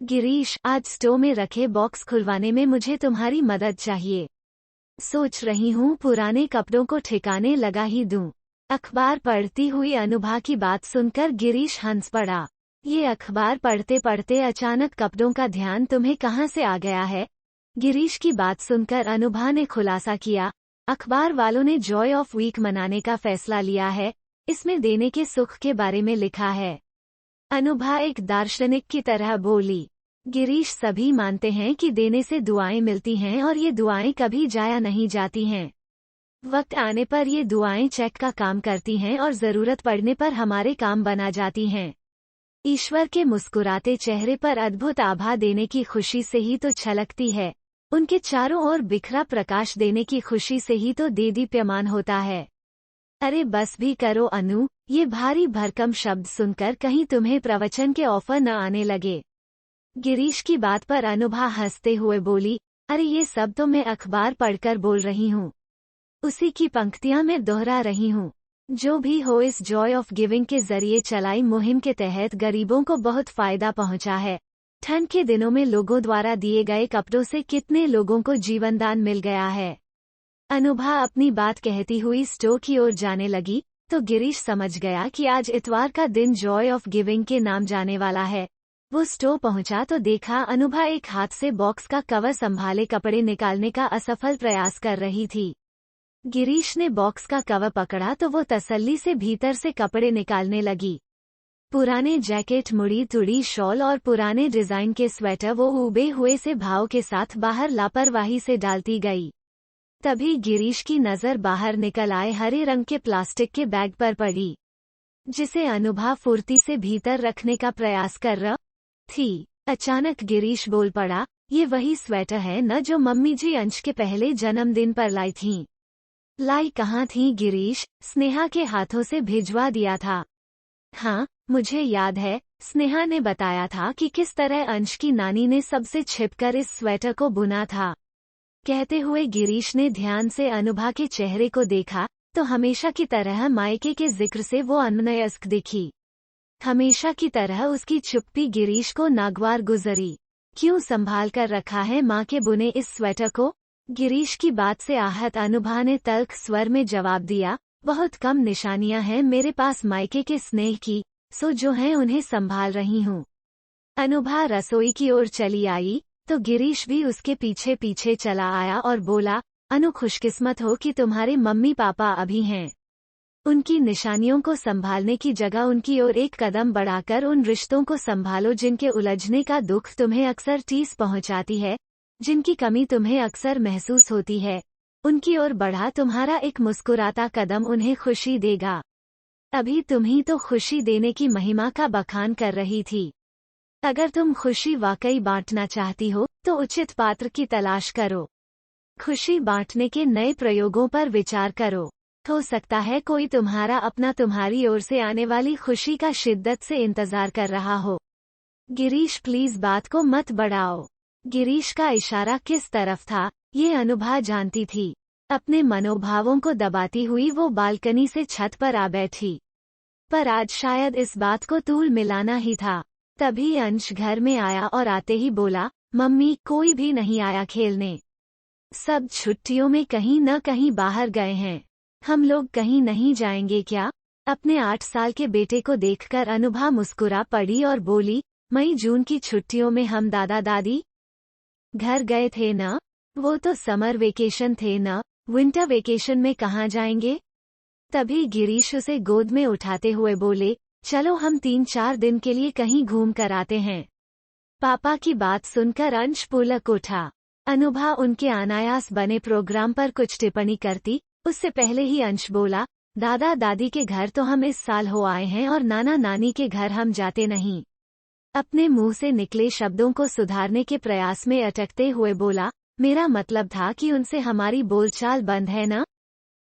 गिरीश, आज स्टोर में रखे बॉक्स खुलवाने में मुझे तुम्हारी मदद चाहिए। सोच रही हूँ पुराने कपड़ों को ठिकाने लगा ही दूं। अखबार पढ़ती हुई अनुभा की बात सुनकर गिरीश हंस पड़ा। ये अखबार पढ़ते पढ़ते अचानक कपड़ों का ध्यान तुम्हें कहाँ से आ गया है? गिरीश की बात सुनकर अनुभा ने खुलासा किया, अखबार वालों ने जॉय ऑफ वीक मनाने का फैसला लिया है। इसमें देने के सुख के बारे में लिखा है। अनुभा एक दार्शनिक की तरह बोली। गिरीश, सभी मानते हैं कि देने से दुआएं मिलती हैं और ये दुआएं कभी जाया नहीं जाती हैं। वक्त आने पर ये दुआएं चेक का काम करती हैं और जरूरत पड़ने पर हमारे काम बना जाती हैं। ईश्वर के मुस्कुराते चेहरे पर अद्भुत आभा देने की खुशी से ही तो छलकती है। उनके चारों ओर बिखरा प्रकाश देने की खुशी से ही तो देदीप्यमान होता है। अरे बस भी करो अनु, ये भारी भरकम शब्द सुनकर कहीं तुम्हें प्रवचन के ऑफर न आने लगे। गिरीश की बात पर अनुभा हंसते हुए बोली, अरे ये सब तो मैं अखबार पढ़कर बोल रही हूँ। उसी की पंक्तियां मैं दोहरा रही हूँ। जो भी हो, इस जॉय ऑफ गिविंग के जरिए चलाई मुहिम के तहत गरीबों को बहुत फायदा पहुँचा है। ठंड के दिनों में लोगों द्वारा दिए गए कपड़ों से कितने लोगों को जीवनदान मिल गया है। अनुभा अपनी बात कहती हुई स्टोर की ओर जाने लगी तो गिरीश समझ गया कि आज इतवार का दिन जॉय ऑफ गिविंग के नाम जाने वाला है। वो स्टोर पहुंचा तो देखा अनुभा एक हाथ से बॉक्स का कवर संभाले कपड़े निकालने का असफल प्रयास कर रही थी। गिरीश ने बॉक्स का कवर पकड़ा तो वो तसल्ली से भीतर से कपड़े निकालने लगी। पुराने जैकेट, मुड़ी तुड़ी शॉल और पुराने डिजाइन के स्वेटर वो उबे हुए से भाव के साथ बाहर लापरवाही से डालती गई। तभी गिरीश की नजर बाहर निकल आए हरे रंग के प्लास्टिक के बैग पर पड़ी, जिसे अनुभा फुर्ती से भीतर रखने का प्रयास कर रही थी। अचानक गिरीश बोल पड़ा, ये वही स्वेटर है न जो मम्मी जी अंश के पहले जन्मदिन पर लाई थीं। लाई कहाँ थी गिरीश? स्नेहा के हाथों से भिजवा दिया था। हाँ, मुझे याद है, स्नेहा ने बताया था कि किस तरह अंश की नानी ने सबसे छिपकर इस स्वेटर को बुना था। कहते हुए गिरीश ने ध्यान से अनुभा के चेहरे को देखा तो हमेशा की तरह मायके के जिक्र से वो अन्वयस्क दिखी। हमेशा की तरह उसकी चुप्पी गिरीश को नागवार गुजरी। क्यों संभाल कर रखा है माँ के बुने इस स्वेटर को? गिरीश की बात से आहत अनुभा ने तल्ख स्वर में जवाब दिया, बहुत कम निशानियां हैं मेरे पास मायके के स्नेह की, सो जो हैं उन्हें संभाल रही हूँ। अनुभा रसोई की ओर चली आई तो गिरीश भी उसके पीछे पीछे चला आया और बोला, अनु, खुशकिस्मत हो कि तुम्हारे मम्मी पापा अभी हैं। उनकी निशानियों को संभालने की जगह उनकी ओर एक कदम बढ़ाकर उन रिश्तों को संभालो जिनके उलझने का दुख तुम्हें अक्सर ठेस पहुंचाती है, जिनकी कमी तुम्हें अक्सर महसूस होती है। उनकी ओर बढ़ा तुम्हारा एक मुस्कुराता कदम उन्हें खुशी देगा। अभी तुम ही तो खुशी देने की महिमा का बखान कर रही थी। अगर तुम खुशी वाकई बांटना चाहती हो तो उचित पात्र की तलाश करो। खुशी बांटने के नए प्रयोगों पर विचार करो। हो सकता है कोई तुम्हारा अपना तुम्हारी ओर से आने वाली खुशी का शिद्दत से इंतजार कर रहा हो। गिरीश, प्लीज बात को मत बढ़ाओ। गिरीश का इशारा किस तरफ था ये अनुभा जानती थी। अपने मनोभावों को दबाती हुई वो बालकनी से छत पर आ बैठी। पर आज शायद इस बात को तूल मिलाना ही था। तभी अंश घर में आया और आते ही बोला, मम्मी, कोई भी नहीं आया खेलने। सब छुट्टियों में कहीं न कहीं बाहर गए हैं। हम लोग कहीं नहीं जाएंगे क्या? अपने 8 साल के बेटे को देखकर अनुभा मुस्कुरा पड़ी और बोली, मई जून की छुट्टियों में हम दादा दादी घर गए थे न? वो तो समर वेकेशन थे न, विंटर वेकेशन में कहाँ जाएंगे? तभी गिरीश उसे गोद में उठाते हुए बोले, चलो हम 3-4 दिन के लिए कहीं घूम कर आते हैं। पापा की बात सुनकर अंश पुलक उठा। अनुभा उनके अनायास बने प्रोग्राम पर कुछ टिप्पणी करती उससे पहले ही अंश बोला, दादा दादी के घर तो हम इस साल हो आए हैं और नाना नानी के घर हम जाते नहीं। अपने मुंह से निकले शब्दों को सुधारने के प्रयास में अटकते हुए बोला, मेरा मतलब था कि उनसे हमारी बोलचाल बंद है न?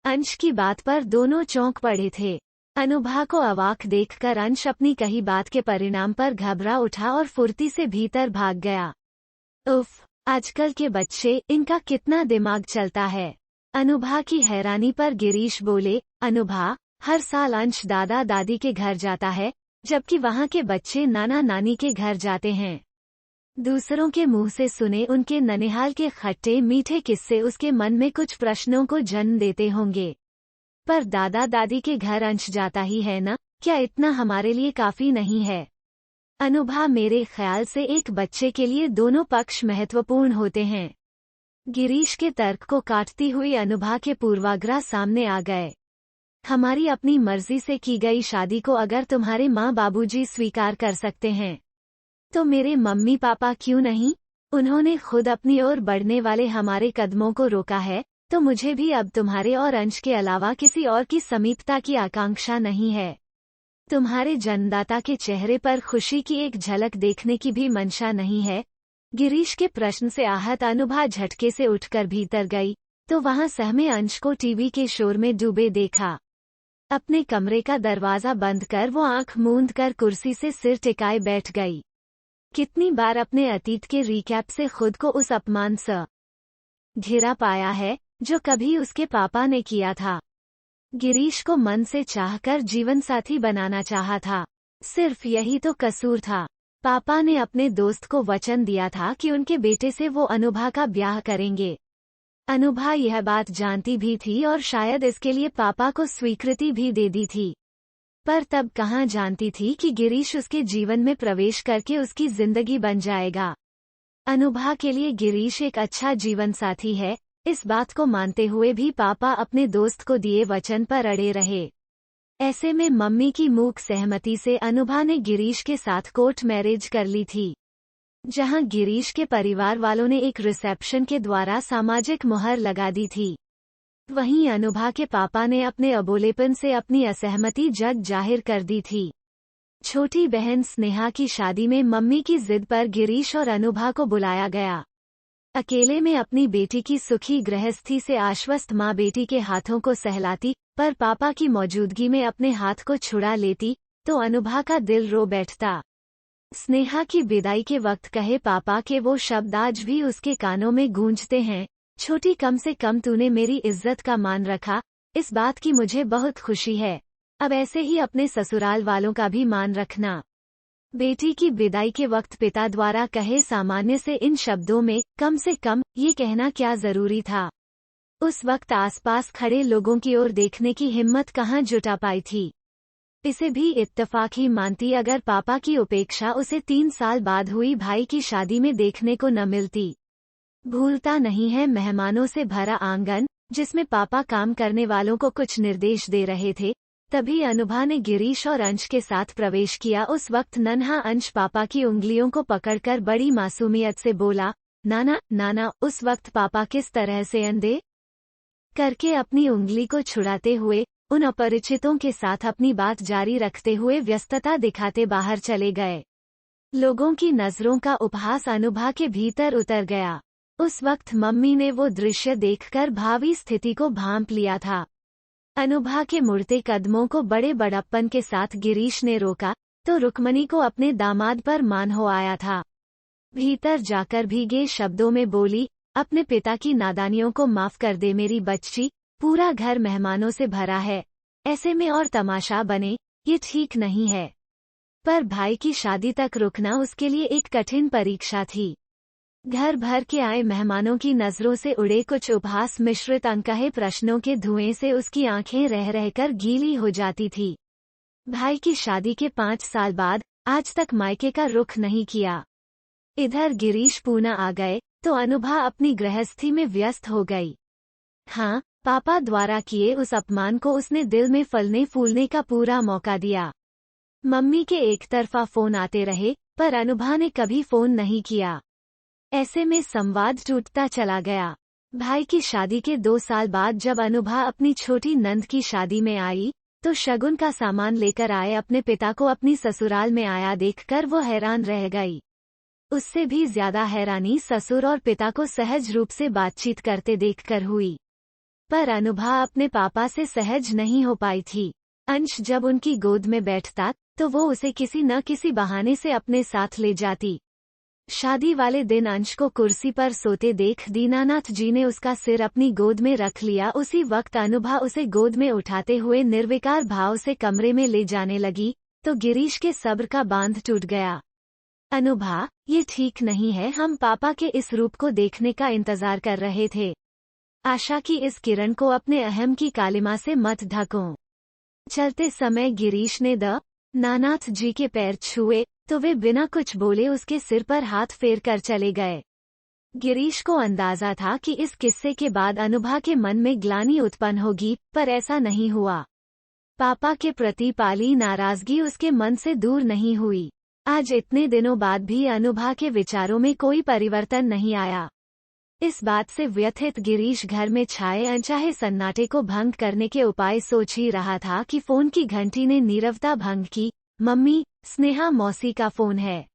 अंश की बात पर दोनों चौंक पड़े थे। अनुभा को अवाक देखकर अंश अपनी कही बात के परिणाम पर घबरा उठा और फुर्ती से भीतर भाग गया। उफ, आजकल के बच्चे, इनका कितना दिमाग चलता है। अनुभा की हैरानी पर गिरीश बोले, अनुभा, हर साल अंश दादा दादी के घर जाता है, जबकि वहाँ के बच्चे नाना नानी के घर जाते हैं। दूसरों के मुंह से सुने उनके ननिहाल के खट्टे मीठे किस्से उसके मन में कुछ प्रश्नों को जन्म देते होंगे। पर दादा दादी के घर अंश जाता ही है ना, क्या इतना हमारे लिए काफी नहीं है? अनुभा, मेरे ख्याल से एक बच्चे के लिए दोनों पक्ष महत्वपूर्ण होते हैं। गिरीश के तर्क को काटती हुई अनुभा के पूर्वाग्रह सामने आ गए। हमारी अपनी मर्जी से की गई शादी को अगर तुम्हारे माँ बाबूजी स्वीकार कर सकते हैं, तो मेरे मम्मी पापा क्यों नहीं? उन्होंने खुद अपनी ओर बढ़ने वाले हमारे कदमों को रोका है, तो मुझे भी अब तुम्हारे और अंश के अलावा किसी और की समीपता की आकांक्षा नहीं है। तुम्हारे जन्मदाता के चेहरे पर खुशी की एक झलक देखने की भी मंशा नहीं है। गिरीश के प्रश्न से आहत अनुभा झटके से उठकर भीतर गई, तो वहां सहमे अंश को टीवी के शोर में डूबे देखा। अपने कमरे का दरवाजा बंद कर वो आंख मूंद कर कुर्सी से सिर टिकाए बैठ गई। कितनी बार अपने अतीत के रिकैप से खुद को उस अपमान से घिरा पाया है जो कभी उसके पापा ने किया था। गिरीश को मन से चाहकर जीवन साथी बनाना चाहा था, सिर्फ यही तो कसूर था। पापा ने अपने दोस्त को वचन दिया था कि उनके बेटे से वो अनुभा का ब्याह करेंगे। अनुभा यह बात जानती भी थी और शायद इसके लिए पापा को स्वीकृति भी दे दी थी, पर तब कहाँ जानती थी कि गिरीश उसके जीवन में प्रवेश करके उसकी जिंदगी बन जाएगा। अनुभा के लिए गिरीश एक अच्छा जीवन साथी है, इस बात को मानते हुए भी पापा अपने दोस्त को दिए वचन पर अड़े रहे। ऐसे में मम्मी की मूक सहमति से अनुभा ने गिरीश के साथ कोर्ट मैरिज कर ली थी, जहां गिरीश के परिवार वालों ने एक रिसेप्शन के द्वारा सामाजिक मुहर लगा दी थी। वहीं अनुभा के पापा ने अपने अबोलेपन से अपनी असहमति जग जाहिर कर दी थी। छोटी बहन स्नेहा की शादी में मम्मी की जिद पर गिरीश और अनुभा को बुलाया गया। अकेले में अपनी बेटी की सुखी गृहस्थी से आश्वस्त माँ बेटी के हाथों को सहलाती, पर पापा की मौजूदगी में अपने हाथ को छुड़ा लेती तो अनुभा का दिल रो बैठता। स्नेहा की विदाई के वक्त कहे पापा के वो शब्द आज भी उसके कानों में गूंजते हैं, छोटी, कम से कम तूने मेरी इज्जत का मान रखा, इस बात की मुझे बहुत खुशी है। अब ऐसे ही अपने ससुराल वालों का भी मान रखना। बेटी की विदाई के वक्त पिता द्वारा कहे सामान्य से इन शब्दों में कम से कम ये कहना क्या जरूरी था? उस वक्त आसपास खड़े लोगों की ओर देखने की हिम्मत कहाँ जुटा पाई थी। इसे भी इत्तेफाक ही मानती अगर पापा की उपेक्षा उसे 3 साल बाद हुई भाई की शादी में देखने को न मिलती। भूलता नहीं है मेहमानों से भरा आंगन, जिसमें पापा काम करने वालों को कुछ निर्देश दे रहे थे। तभी अनुभा ने गिरीश और अंश के साथ प्रवेश किया। उस वक्त नन्हा अंश पापा की उंगलियों को पकड़कर बड़ी मासूमियत से बोला, नाना नाना। उस वक्त पापा किस तरह से अंधे करके अपनी उंगली को छुड़ाते हुए उन अपरिचितों के साथ अपनी बात जारी रखते हुए व्यस्तता दिखाते बाहर चले गए। लोगों की नजरों का उपहास अनुभा के भीतर उतर गया। उस वक्त मम्मी ने वो दृश्य देखकर भावी स्थिति को भांप लिया था। अनुभा के मुड़ते कदमों को बड़े बड़प्पन के साथ गिरीश ने रोका, तो रुक्मणी को अपने दामाद पर मान हो आया था। भीतर जाकर भीगे शब्दों में बोली, अपने पिता की नादानियों को माफ कर दे मेरी बच्ची, पूरा घर मेहमानों से भरा है, ऐसे में और तमाशा बने, ये ठीक नहीं है। पर भाई की शादी तक रुकना उसके लिए एक कठिन परीक्षा थी। घर भर के आए मेहमानों की नजरों से उड़े कुछ उपहास मिश्रित अनकहे प्रश्नों के धुएं से उसकी आंखें रह रहकर गीली हो जाती थी। भाई की शादी के 5 साल बाद आज तक मायके का रुख नहीं किया। इधर गिरीश पूना आ गए तो अनुभा अपनी गृहस्थी में व्यस्त हो गई। हाँ, पापा द्वारा किए उस अपमान को उसने दिल में फलने फूलने का पूरा मौका दिया। मम्मी के एक तरफा फोन आते रहे, पर अनुभा ने कभी फोन नहीं किया। ऐसे में संवाद टूटता चला गया। भाई की शादी के 2 साल बाद जब अनुभा अपनी छोटी नंद की शादी में आई, तो शगुन का सामान लेकर आए अपने पिता को अपनी ससुराल में आया देखकर वो हैरान रह गई। उससे भी ज्यादा हैरानी ससुर और पिता को सहज रूप से बातचीत करते देखकर हुई। पर अनुभा अपने पापा से सहज नहीं हो पाई थी। अंश जब उनकी गोद में बैठता तो वो उसे किसी न किसी बहाने से अपने साथ ले जाती। शादी वाले दिन अंश को कुर्सी पर सोते देख दीनानाथ जी ने उसका सिर अपनी गोद में रख लिया। उसी वक्त अनुभा उसे गोद में उठाते हुए निर्विकार भाव से कमरे में ले जाने लगी, तो गिरीश के सब्र का बांध टूट गया। अनुभा, ये ठीक नहीं है। हम पापा के इस रूप को देखने का इंतजार कर रहे थे। आशा की इस किरण को अपने अहम की कालिमा से मत ढको। चलते समय गिरीश ने द नानाथ जी के पैर छुए तो वे बिना कुछ बोले उसके सिर पर हाथ फेर कर चले गए। गिरीश को अंदाजा था कि इस किस्से के बाद अनुभा के मन में ग्लानि उत्पन्न होगी, पर ऐसा नहीं हुआ। पापा के प्रति पाली नाराजगी उसके मन से दूर नहीं हुई। आज इतने दिनों बाद भी अनुभा के विचारों में कोई परिवर्तन नहीं आया। इस बात से व्यथित गिरीश घर में छाए अनचाहे सन्नाटे को भंग करने के उपाय सोच ही रहा था कि फोन की घंटी ने नीरवता भंग की। मम्मी, स्नेहा मौसी का फोन है।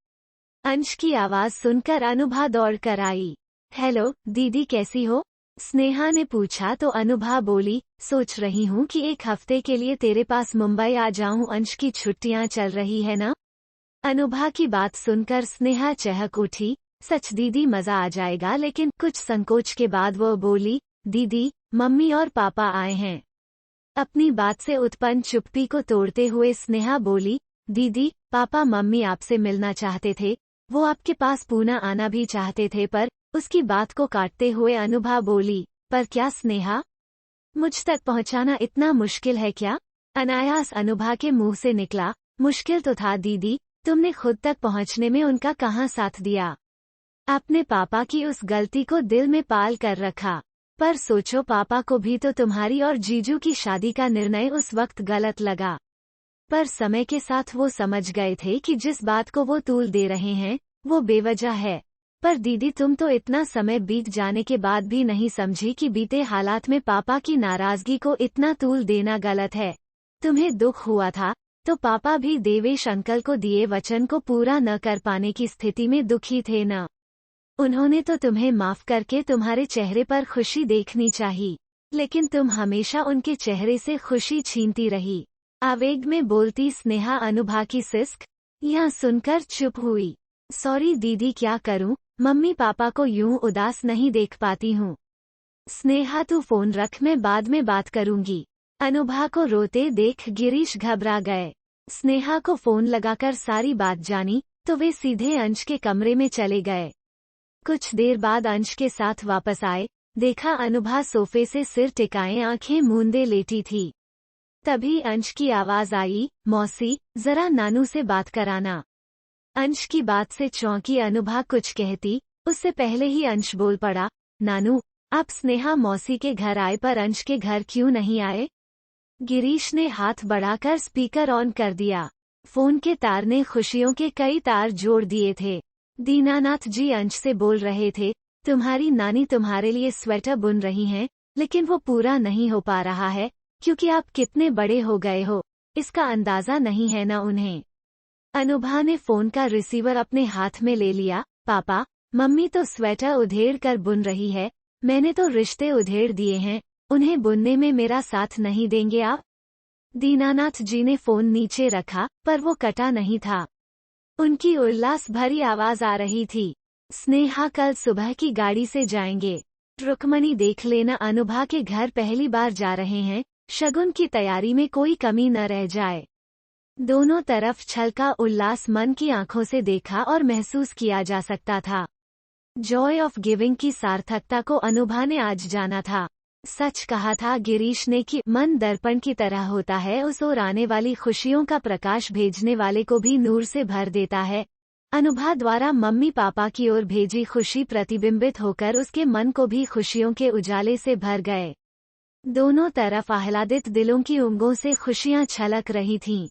अंश की आवाज सुनकर अनुभा दौड़ कर आई। हेलो दीदी, कैसी हो? स्नेहा ने पूछा तो अनुभा बोली, सोच रही हूँ कि एक हफ्ते के लिए तेरे पास मुंबई आ जाऊँ। अंश की छुट्टियाँ चल रही है ना? अनुभा की बात सुनकर स्नेहा चहक उठी। सच दीदी, मजा आ जाएगा। लेकिन कुछ संकोच के बाद वो बोली, दीदी, मम्मी और पापा आए हैं। अपनी बात से उत्पन्न चुप्पी को तोड़ते हुए स्नेहा बोली, दीदी, पापा मम्मी आपसे मिलना चाहते थे। वो आपके पास पूना आना भी चाहते थे। पर उसकी बात को काटते हुए अनुभा बोली, पर क्या स्नेहा? मुझ तक पहुंचाना इतना मुश्किल है क्या? अनायास अनुभा के मुंह से निकला, मुश्किल तो था दीदी, तुमने खुद तक पहुंचने में उनका कहाँ साथ दिया। आपने पापा की उस गलती को दिल में पाल कर रखा। पर सोचो, पापा को भी तो तुम्हारी और जीजू की शादी का निर्णय उस वक्त गलत लगा। पर समय के साथ वो समझ गए थे कि जिस बात को वो तूल दे रहे हैं वो बेवजह है। पर दीदी, तुम तो इतना समय बीत जाने के बाद भी नहीं समझी कि बीते हालात में पापा की नाराजगी को इतना तूल देना गलत है। तुम्हें दुख हुआ था तो पापा भी देवेश अंकल को दिए वचन को पूरा न कर पाने की स्थिति में दुखी थे न? उन्होंने तो तुम्हें माफ करके तुम्हारे चेहरे पर खुशी देखनी चाहिए, लेकिन तुम हमेशा उनके चेहरे से खुशी छीनती रही। आवेग में बोलती स्नेहा अनुभा की सिस्क यह सुनकर चुप हुई। सॉरी दीदी, क्या करूं, मम्मी पापा को यूं उदास नहीं देख पाती हूं। स्नेहा, तू फोन रख, मैं बाद में बात करूंगी। अनुभा को रोते देख गिरीश घबरा गए। स्नेहा को फोन लगाकर सारी बात जानी तो वे सीधे अंश के कमरे में चले गए। कुछ देर बाद अंश के साथ वापस आए। देखा अनुभा सोफे से सिर टिकाए आंखें मूंदे लेटी थी। तभी अंश की आवाज आई, मौसी, जरा नानू से बात कराना। अंश की बात से चौंकी अनुभा कुछ कहती, उससे पहले ही अंश बोल पड़ा, नानू, आप स्नेहा मौसी के घर आए पर अंश के घर क्यों नहीं आए? गिरीश ने हाथ बढ़ाकर स्पीकर ऑन कर दिया। फोन के तार ने खुशियों के कई तार जोड़ दिए थे। दीनानाथ जी अंश से बोल रहे थे, तुम्हारी नानी तुम्हारे लिए स्वेटर बुन रही हैं, लेकिन वो पूरा नहीं हो पा रहा है क्योंकि आप कितने बड़े हो गए हो, इसका अंदाजा नहीं है ना उन्हें। अनुभा ने फोन का रिसीवर अपने हाथ में ले लिया। पापा, मम्मी तो स्वेटर उधेड़ कर बुन रही है, मैंने तो रिश्ते उधेड़ दिए हैं, उन्हें बुनने में मेरा साथ नहीं देंगे आप? दीनानाथ जी ने फोन नीचे रखा, पर वो कटा नहीं था। उनकी उल्लास भरी आवाज आ रही थी, स्नेहा, कल सुबह की गाड़ी से जाएंगे। रुक्मणी, देख लेना, अनुभा के घर पहली बार जा रहे हैं, शगुन की तैयारी में कोई कमी न रह जाए। दोनों तरफ छलका उल्लास मन की आंखों से देखा और महसूस किया जा सकता था। जॉय ऑफ गिविंग की सार्थकता को अनुभा ने आज जाना था। सच कहा था गिरीश ने कि मन दर्पण की तरह होता है, उस ओर आने वाली खुशियों का प्रकाश भेजने वाले को भी नूर से भर देता है। अनुभा द्वारा मम्मी पापा की ओर भेजी खुशी प्रतिबिंबित होकर उसके मन को भी खुशियों के उजाले से भर गए। दोनों तरफ आह्लादित दिलों की उंगों से खुशियां छलक रही थीं।